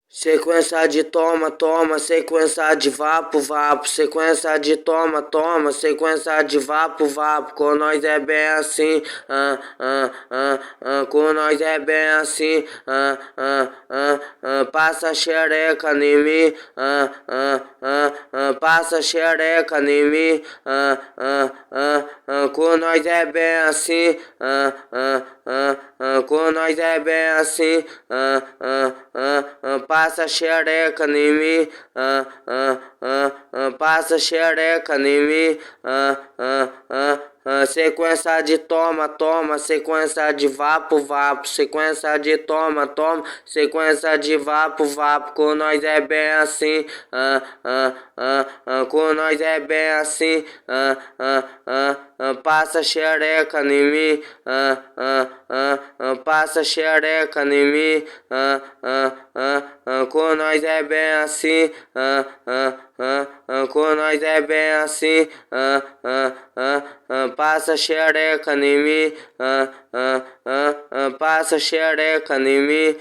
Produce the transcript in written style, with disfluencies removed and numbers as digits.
Sequência de toma, toma, sequência de vapo, vapo, sequência de toma, toma, sequência de vapo, vapo, com nós é bem assim, com nós é bem assim, passa xereca em mim, passa xereca em mim, com nós é bem assim, com nós é bem assim, passa xereca em mim, passa xereca em mim, sequência de toma, toma, sequência de vapo, vapo, sequência de toma, toma, sequência de vapo, vapo, com nós é bem assim, com nós é bem assim, passa xereca em mim, passa xereca em mim, com nós é bem assim, com nós é bem assim, passa xereca em mim, passa xereca em mim,